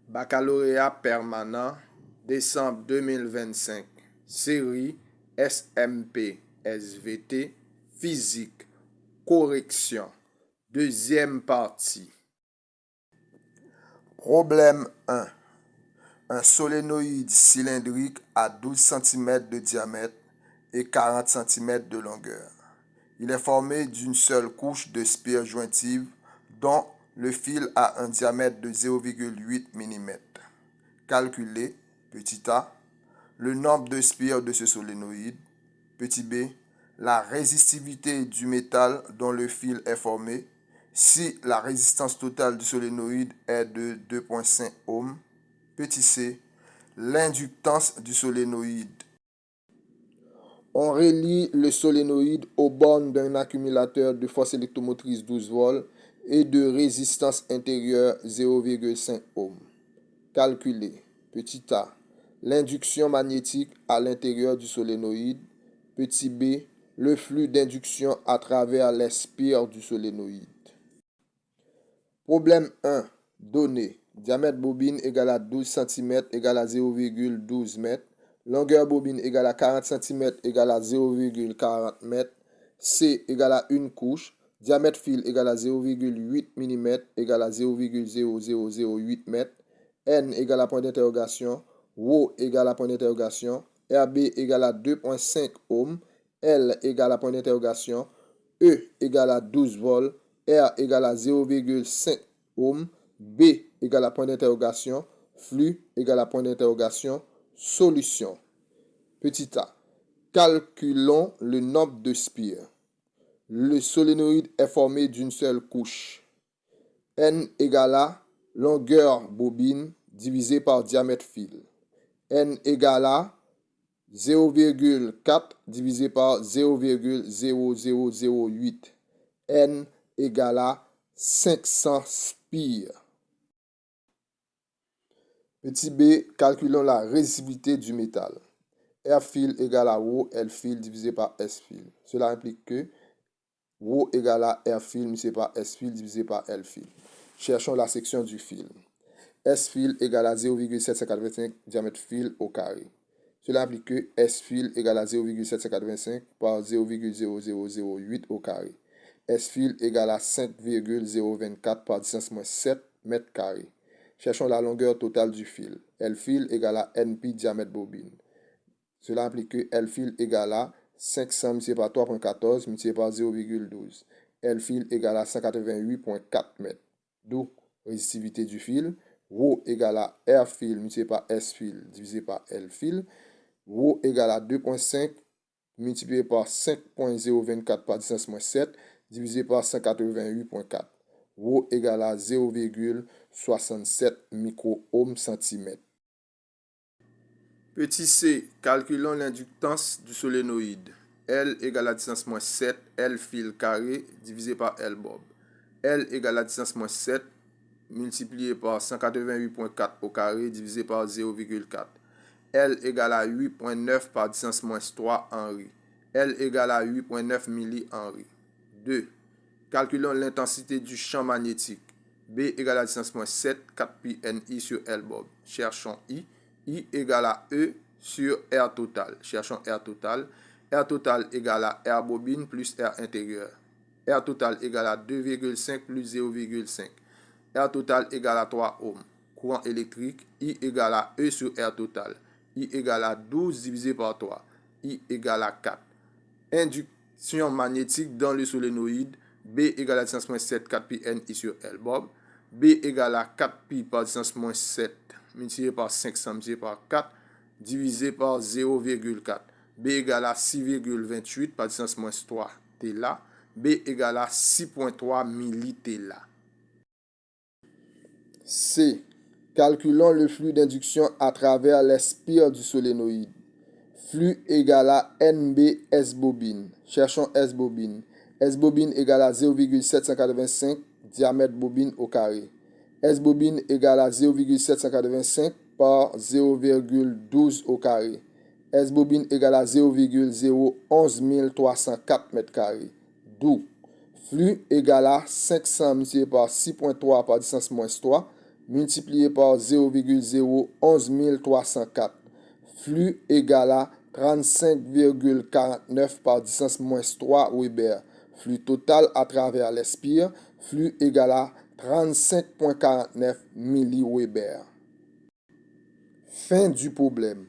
Baccalauréat permanent, décembre 2025, série SMP SVT, physique, correction, deuxième partie. Problème 1. Un solénoïde cylindrique à 12 cm de diamètre et 40 cm de longueur. Il est formé d'une seule couche de spire jointive dont le fil a un diamètre de 0,8 mm. Calculez, petit a, le nombre de spires de ce solénoïde, petit b, la résistivité du métal dont le fil est formé, si la résistance totale du solénoïde est de 2,5 ohms, petit c, l'inductance du solénoïde. On relie le solénoïde aux bornes d'un accumulateur de force électromotrice 12 volts et de résistance intérieure 0,5 ohms. Calculez, petit a, l'induction magnétique à l'intérieur du solénoïde, petit b, le flux d'induction à travers les spires du solénoïde. Problème 1. Donné. Diamètre bobine égale à 12 cm égale à 0,12 m. Longueur bobine égale à 40 cm égale à 0,40 m. C égale à une couche. Diamètre fil égale à 0,8 mm égale à 0,0008 m. N égale à point d'interrogation. Rho égale à point d'interrogation. RB égale à 2,5 ohms. L égale à point d'interrogation. E égale à 12 volts. R égale à 0,5 ohms. B égale à point d'interrogation. Flux égale à point d'interrogation. Solution. Petit a. Calculons le nombre de spires. Le solénoïde est formé d'une seule couche. N égale à longueur bobine divisé par diamètre fil. N égale à 0,4 divisé par 0,0008. N égale à 500 spires. Petit b, calculons la résistivité du métal. R fil égale à Rho L fil divisé par S fil. Cela implique que Rho égale à R fil multiplié par S fil divisé par L fil. Cherchons la section du fil. S fil égale à 0,785 diamètre fil au carré. Cela implique que S fil égale à 0,785 par 0,0008 au carré. S fil égale à 5,024 par 10⁻7 mètres carrés. Cherchons la longueur totale du fil. L fil égale à NP diamètre bobine. Cela implique que L fil égale à 500 multiplié par 3,14 multiplié par 0,12. L fil égale à 188,4 mètres. D'où résistivité du fil. Rho égale à R fil multiplié par S fil divisé par L fil. Rho égale à 2,5 multiplié par 5,024 par 10⁻7 divisé par 188,4. Rho égale à 0,67 micro-ohms centimètre. Petit c, calculons l'inductance du solénoïde. L égale à 10⁻7 L fil carré divisé par L bob. L égale à 10⁻7 multiplié par 188,4 au carré divisé par 0,4. L égale à 8,9 par 10⁻3 Henri. L égale à 8,9 millihenri. 2. Calculons l'intensité du champ magnétique. B égale à 10⁻7 4pi Ni sur L bob. Cherchons I. I égale à E sur R total. Cherchons R total. R total égale à R bobine plus R intérieur. R total égale à 2,5 plus 0,5. R total égale à 3 ohms. Courant électrique, I égale à E sur R total. I égale à 12 divisé par 3. I égale à 4. Induction magnétique dans le solénoïde. B égale à 10⁻7 4pi Ni sur L bob. B égale à 4pi par 10⁻7 multiplié par 500 multiplié par 4 divisé par 0,4. B égale à 6,28 par 10⁻3 Tela. B égale à 6,3 millitela. C. Calculons le flux d'induction à travers les spires du solénoïde. Flux égale à NB S bobine. Cherchons S bobine. S bobine égale à 0,785 diamètre bobine au carré. S bobine égale à 0,785 par 0,12 au carré. S bobine égale à 0,011304 mètres carrés. D'où flux égale à 500 multiplié par 6,3 par 10⁻3 multiplié par 0,011304. Flux égal à 35,49 par 10 moins 3 Weber. Flux total à travers l'espire, flux égal à 35,49 milliweber. Fin du problème.